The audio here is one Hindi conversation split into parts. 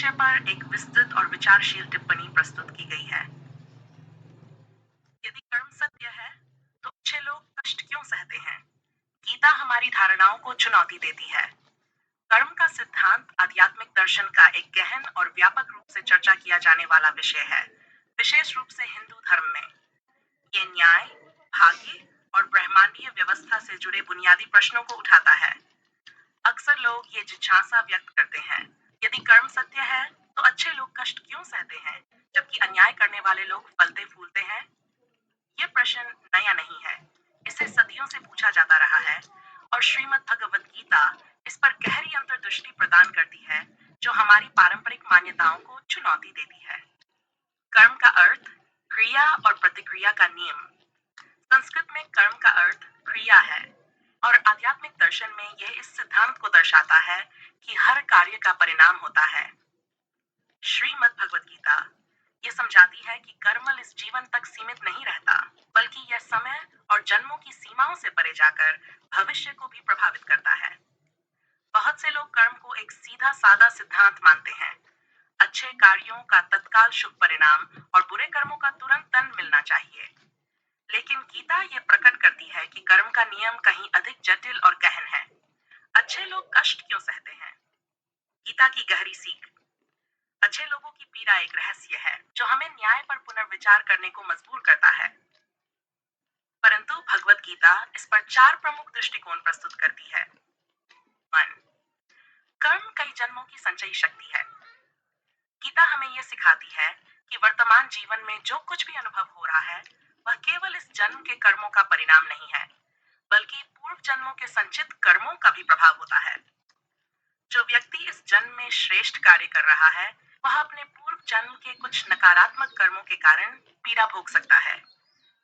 विषय पर एक विस्तृत और विचारशील टिप्पणी प्रस्तुत की गई है। यदि कर्म सत्य है, तो अच्छे लोग कष्ट क्यों सहते हैं? गीता हमारी धारणाओं को चुनौती देती है। कर्म का सिद्धांत आध्यात्मिक दर्शन का एक गहन और व्यापक रूप से चर्चा किया जाने वाला विषय है, विशेष रूप से हिंदू धर्म में। ये न्याय, भाग्य और ब्रह्मांडीय व्यवस्था से जुड़े बुनियादी प्रश्नों को उठाता है। अक्सर लोग ये जिज्ञासा व्यक्त करते हैं, यदि कर्म सत्य है तो अच्छे लोग कष्ट क्यों सहते हैं, जबकि अन्याय करने वाले लोग फलते फूलते हैं? ये प्रश्न नया नहीं है, इसे सदियों से पूछा जाता रहा है और श्रीमद् भगवद गीता इस पर गहरी अंतर्दृष्टि प्रदान करती है, जो हमारी पारंपरिक मान्यताओं को चुनौती देती है। कर्म का अर्थ क्रिया और प्रतिक्रिया का नियम। संस्कृत में कर्म का अर्थ क्रिया है और आध्यात्मिक दर्शन में यह इस सिद्धांत को दर्शाता है कि हर कार्य का परिणाम होता है। श्रीमद् भगवद गीता ये समझाती है कि कर्म इस जीवन तक सीमित नहीं रहता, बल्कि यह समय और जन्मों की सीमाओं से परे जाकर भविष्य को भी प्रभावित करता है। बहुत से लोग कर्म को एक सीधा सादा सिद्धांत मानते हैं, अच्छे कार्यों का तत्काल शुभ परिणाम और बुरे कर्मों का तुरंत दंड मिलना चाहिए। लेकिन गीता ये प्रकट करती है कि कर्म का नियम कहीं अधिक जटिल और गहन है। अच्छे लोग कष्ट क्यों सहते हैं? गीता की गहरी सीख। अच्छे लोगों की पीड़ा एक रहस्य है जो हमें न्याय पर पुनर्विचार करने को मजबूर करता है। परंतु भगवद गीता इस पर 4 प्रमुख दृष्टिकोण प्रस्तुत करती है। 1. कर्म कई जन्मों की संचयी शक्ति है। गीता हमें यह सिखाती है कि वर्तमान जीवन में जो कुछ भी अनुभव हो रहा है, वह केवल इस जन्म के कर्मों का परिणाम नहीं है, बल्कि पूर्व जन्मों के संचित कर्मों का भी प्रभाव होता है। जो व्यक्ति इस जन्म में श्रेष्ठ कार्य कर रहा है, वह अपने पूर्व जन्म के कुछ नकारात्मक कर्मों के कारण पीड़ा भोग सकता है।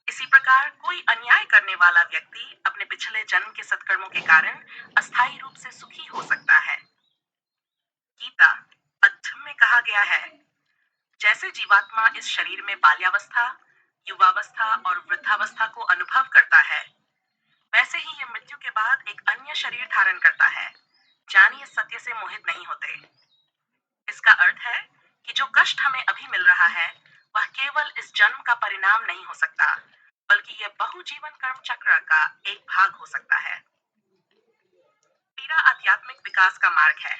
इसी प्रकार कोई अन्याय करने वाला व्यक्ति अपने पिछले जन्म के सत्कर्मों के कारण अस्थायी रूप से सुखी हो सकता है। गीता अध्यात्म में कहा गया है, जैसे जीवात्मा इस शरीर में बाल्यावस्था, युवावस्था और वृद्धावस्था को अनुभव करता है, वैसे ही ये मृत्यु के बाद एक अन्य शरीर धारण करता है। जानिए सत्य से मोहित नहीं होते। इसका अर्थ है कि जो कष्ट हमें अभी मिल रहा है, वह केवल इस जन्म का परिणाम नहीं हो सकता, बल्कि यह बहुजीवन कर्म चक्र का एक भाग हो सकता है। पीड़ा आध्यात्मिक विकास का मार्ग है।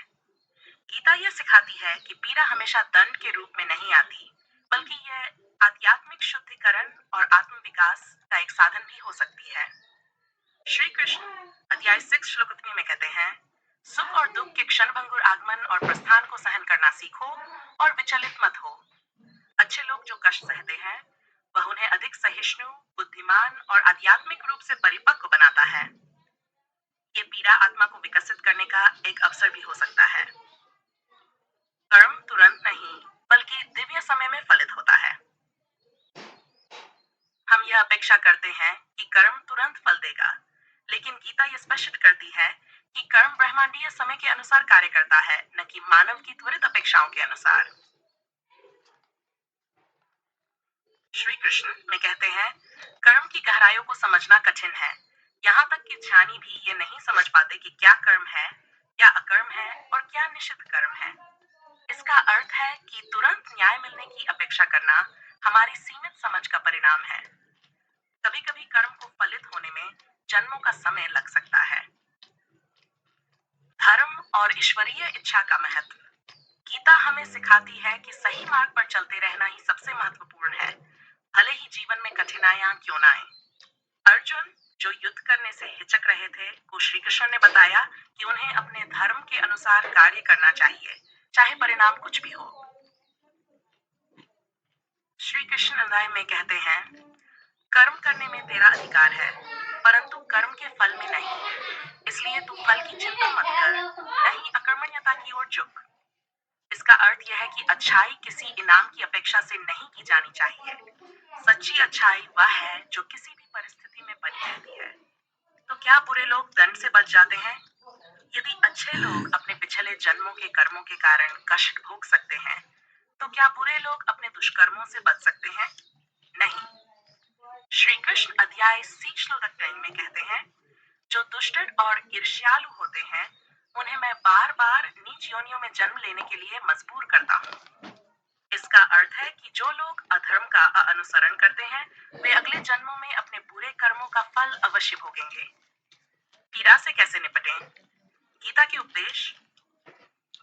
गीता यह सिखाती है कि पीड़ा हमेशा दंड के रूप में नहीं आती, बल्कि यह आध्यात्मिक शुद्धिकरण और आत्मविकास का एक साधन भी हो सकती है। श्री कृष्ण अध्याय 6 श्लोक 3 में कहते हैं, सुख और दुख के क्षणभंगुर आगमन और प्रस्थान को सहन करना सीखो और विचलित मत हो। अच्छे लोग जो कष्ट सहते हैं, वह उन्हें अधिक सहिष्णु, बुद्धिमान और आध्यात्मिक रूप से परिपक्व बनाता है। ये पीड़ा आत्मा को विकसित करने का एक अवसर भी हो सकता है। कर्म तुरंत नहीं, बल्कि दिव्य समय में फलित होता है। हम यह अपेक्षा करते हैं कि कर्म तुरंत फल देगा, लेकिन गीता यह स्पष्ट करती है कि कर्म ब्रह्मांडीय समय के अनुसार कार्य करता है, न कि मानव की त्वरित अपेक्षाओं के अनुसार। श्री कृष्ण में कहते हैं, कर्म की गहराइयों को समझना कठिन है। यहाँ तक कि ज्ञानी भी ये नहीं समझ पाते कि क्या कर्म है, क्या अकर्म है और क्या निषिद्ध कर्म है। इसका अर्थ है कि तुरंत न्याय मिलने की अपेक्षा करना हमारी सीमित समझ का परिणाम है। कभी कभी कर्म को फलित होने में जन्मों का समय लग सकता है। धर्म और ईश्वरीय इच्छा का महत्व। गीता हमें सिखाती है कि सही मार्ग पर चलते रहना ही सबसे महत्वपूर्ण है, भले ही जीवन में कठिनाइयां क्यों ना आए। अर्जुन, जो युद्ध करने से हिचक रहे थे, को श्री कृष्ण ने बताया कि उन्हें अपने धर्म के अनुसार कार्य करना चाहिए, चाहे परिणाम कुछ भी हो। श्री कृष्ण अध्याय में कहते हैं, कर्म करने में तेरा अधिकार है, परंतु कर्म के फल में नहीं। इसलिए तू फल की चिंता मत कर, नहीं अकर्मण्यता की ओर झुक। इसका अर्थ यह है कि अच्छाई किसी इनाम की अपेक्षा से नहीं की जानी चाहिए। सच्ची अच्छाई वह है जो किसी भी परिस्थिति में बनी रहती है। तो क्या बुरे लोग दंड से बच जाते हैं? यदि अच्छे लोग अपने पिछले जन्मों के कर्मों के कारण कष्ट भोग सकते हैं, तो क्या बुरे लोग अपने दुष्कर्मों से बच सकते हैं? नहीं। श्री कृष्ण अध्याय 6 श्लोक 3 में कहते हैं, जो दुष्ट और ईर्ष्यालु होते हैं, उन्हें मैं बार बार नीच योनियों में जन्म लेने के लिए मजबूर करता हूँ। इसका अर्थ है कि जो लोग अधर्म का अनुसरण करते हैं वे अगले जन्मों में अपने बुरे कर्मों का फल अवश्य भोगेंगे। पीड़ा से कैसे निपटें? गीता के उपदेश।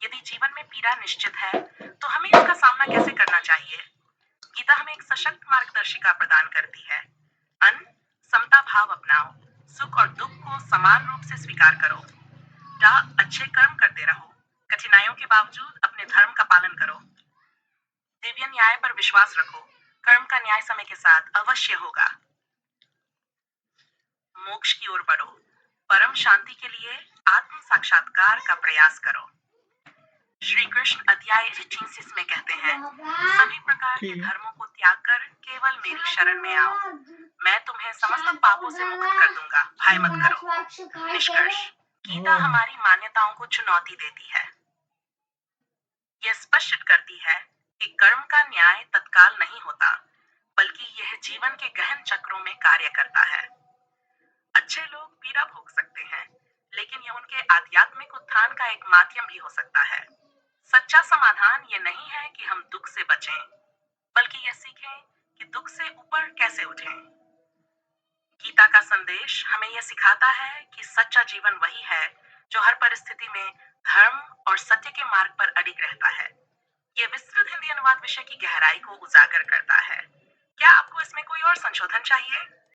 यदि जीवन में पीड़ा निश्चित है तो हमें इसका सामना कैसे करना चाहिए? गीता हमें एक सशक्त मार्गदर्शिका प्रदान करती है। अन समता भाव अपनाओ, सुख और दुख को समान रूप से स्वीकार करो। ड अच्छे कर्म करते रहो, कठिनाइयों के बावजूद अपने धर्म का पालन करो। दिव्य न्याय पर विश्वास रखो, कर्म का न्याय समय के साथ अवश्य होगा। मोक्ष की ओर बढ़ो, परम शांति के लिए आत्म साक्षात्कार का प्रयास करो। श्री कृष्ण अध्याय 18 में कहते हैं, सभी प्रकार के धर्मों को त्याग कर केवल मेरी शरण में आओ, मैं तुम्हें समस्त पापों से मुक्त कर दूंगा, भय मत करो। निष्कर्ष, गीता हमारी मान्यताओं को चुनौती देती है। यह स्पष्ट करती है कि कर्म का न्याय तत्काल नहीं होता, बल्कि यह जीवन के गहन चक्रों में कार्य करता है। अच्छे लोग पीड़ा भोग सकते हैं, लेकिन यह उनके आध्यात्मिक उत्थान का एक माध्यम भी हो सकता है। सच्चा समाधान ये नहीं है कि हम दुख से बचें, बल्कि यह सीखें कि दुख से ऊपर कैसे उठें। गीता का संदेश हमें यह सिखाता है कि सच्चा जीवन वही है जो हर परिस्थिति में धर्म और सत्य के मार्ग पर अडिग रहता है। यह विस्तृत हिंदी अनुवाद विषय की गहराई को उजागर करता है। क्या आपको इसमें कोई और संशोधन चाहिए?